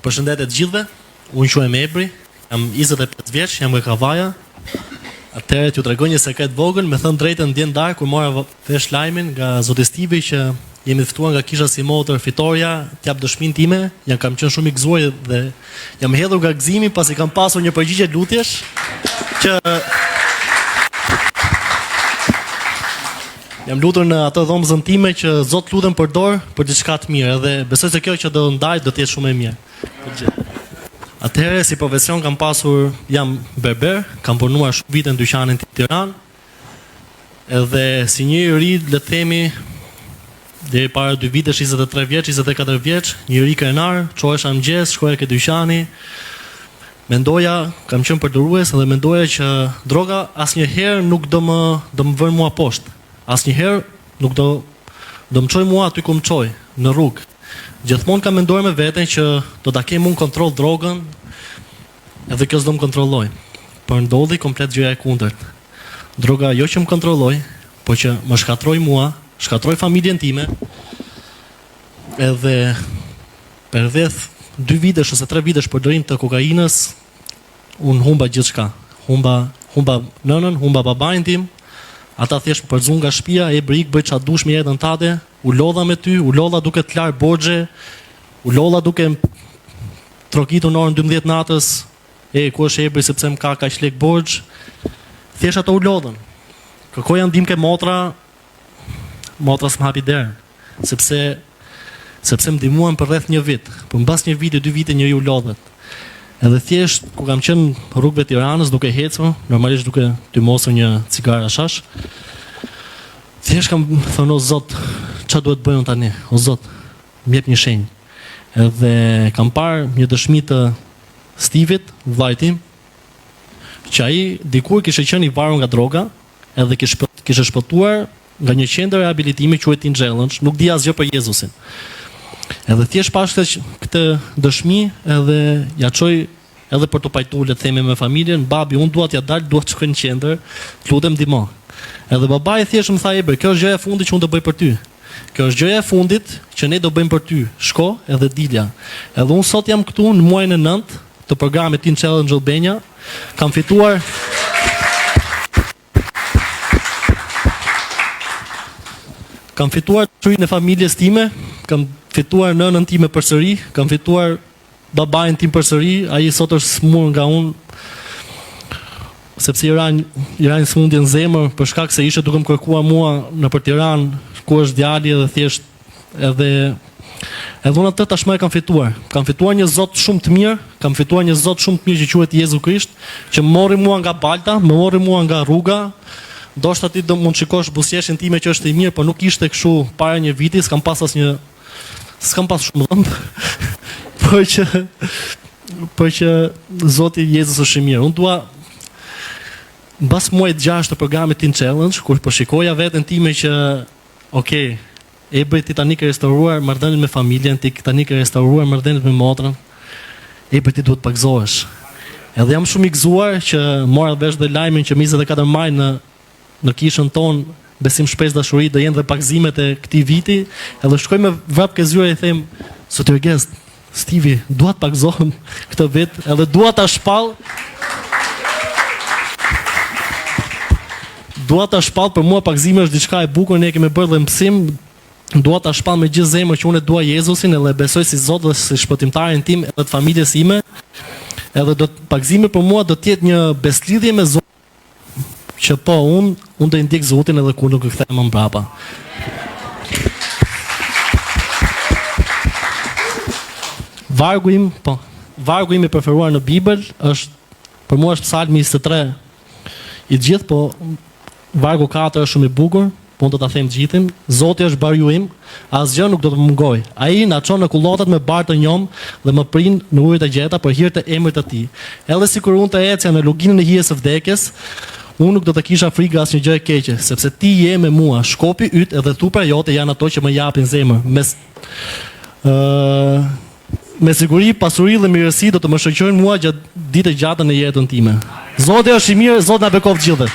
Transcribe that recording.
Përshëndetje të gjithëve, unë quhem Ebri, jam 25 vjeç, jam nga Kavaja. Atëherë t'ju tregoj një sekret vogël, me thënë drejtën dje darkë kur mora vesh lajmin nga zoti Stivi që jemi ftuar nga kisha si motor fitoria, t'jap dëshminë time, kam qenë shumë i gëzuar dhe jam hedhur nga gëzimi pasi kam pasur një përgjigje lutjesh që jam lutur në atë dhomëzën time që Zot lutem përdor për diçka të mirë dhe besoj se kjo që do ndaj do të jetë shumë e mirë. Atëherë si profesion kam pasur, jam berber, kam punuar shumë vite në dyqanin të Tiranë. Edhe si një i ri, le të themi, deri para 2 vitesh, 23 vjeç, 24 vjeç, një ri krenar, çohesha mëngjes, shkoja ke dyqani. Mendoja, kam qenë përdorues dhe mendoja që droga asnjëherë nuk do më vën mua poshtë. Asnjëherë nuk do më çoj mua aty ku më çoj, në rrugë. Gjithmonë kam menduar me veten që do ta kem unë kontroll drogën, edhe kjo s'do më kontrolloj. Por ndodhi komplet gjëja e kundërt. Droga jo që më kontrolloj, por që më shkatroi mua, shkatroi familjen time. Edhe për rreth 2 vitesh ose 3 vitesh përdorim të kokainës, unë humba gjithçka. Humba nënën, humba babain tim. Ata thjesht më përzun nga shtëpia, e brik, bëj çfarë dush me jetën tate, u lodha me ty, u lodha duke të larë borxhe, u lodha duke trokitur në orën 12 natës, ku është Ebri sepse më ka kaq lek borxh. Thjesht ato u lodhën. Kërkoja ndihmë ke motra s'm hapi derën, sepse më ndihmuan për rreth 1 vit. Por mbas 1 viti, 2 vite njeriu lodhet. Edhe thjesht, ku kam qenë rrugëve të Tiranës duke ecur, normalisht duke tymosur një cigare shash, thjesht kam thënë, o Zot, çfarë duhet bëjmë tani? O Zot, më jep një shenjë. Edhe kam parë një dëshmi të Stivit, vllait tim, që ai dikur kishte qenë i varur nga droga, edhe kishte shpëtuar nga një qendër rehabilitimi quhet Teen Challenge, nuk di asgjë për Jezusin. Edhe thjesht pas këtë dëshmi edhe ja çoj edhe për të pajtuar le të themi me familjen, babi, unë dua t'ja dal, dua të shkoj në qendër, të lutem ndihmo. Edhe babai thjesht më tha, Ebër, kjo është gjëja e fundit që unë do bëj për ty. Kjo është gjëja e fundit që ne do bëjmë për ty. Shko edhe dilja. Edhe unë sot jam këtu në muajin e 9 të programit Teen Challenge Albania. Kam fituar çurin e familjes time, kam fituar nënën time përsëri, kam fituar babain tim përsëri, ai sot është smur nga unë, sepse i ran smundje në zemër për shkak se ishte duke më kërkuar mua nëpër Tiranë, ku është djali edhe thjesht edhe unë atë tashmë e kam fituar. Kam fituar një Zot shumë të mirë, kam fituar një Zot shumë të mirë që quhet Jezu Krisht, që më mori mua nga balta, më mori mua nga rruga. Ndoshta ti do mund shikosh buzëqeshjen time që është i mirë, por nuk ishte kështu para një viti, s'kam pas shumë dhëmb. por që Zoti Jezus është i mirë. Unë dua mbas muajit 6 të programit Teen Challenge, kur po shikoja veten time që okay, Ebri ti tani ke restauruar marrëdhënien me familjen, ti tani ke restauruar marrëdhëniet me motrën. Ebri ti duhet të pagëzohesh. Edhe jam shumë i gëzuar që mora vesh dhe lajmin që 24 maj në kishën tonë Besim Shpresë Dashuri do jenë dhe pagëzimet e këtij viti, edhe shkoj me vrap ke zyra i them, Zoti Ergest, Stivi, dua të pagëzohem këtë vit, edhe dua ta shpall. Dua ta shpall, për mua pagëzimi është diçka e bukur, ne kemi bërë dhe mësim, dua ta shpall me gjithë zemër që unë dua Jezusin edhe besoj si Zot dhe si shpëtimtarin tim edhe të familjes ime. Edhe pagëzimi për mua do të jetë një beslidhje me Zotin, që po unë do i ndjek Zotin edhe kur nuk e kthehem më mbrapa. Vargu im i preferuar në Bibël është për mua është Psalmi 23 i gjithë, po vargu 4 është shumë i bukur, po unë do ta them të gjithin. Zoti është bariu im, asgjë nuk do të më mungoj. Ai na çon në kullotat me barë të njom dhe më prin në ujët e gjeta për hir të emrit të tij. Edhe sikur unë të ecja në luginën e hijes së vdekjes, unë nuk do të kisha frikë asnjë gjë e keqe, sepse ti je me mua, shkopi yt edhe thupra jote janë ato që më japin zemër. Me siguri, pasuri dhe mirësi do të më shoqërojnë mua gjatë ditë gjata në jetën time. Zoti është i mirë, Zoti na bekov të gjithëve.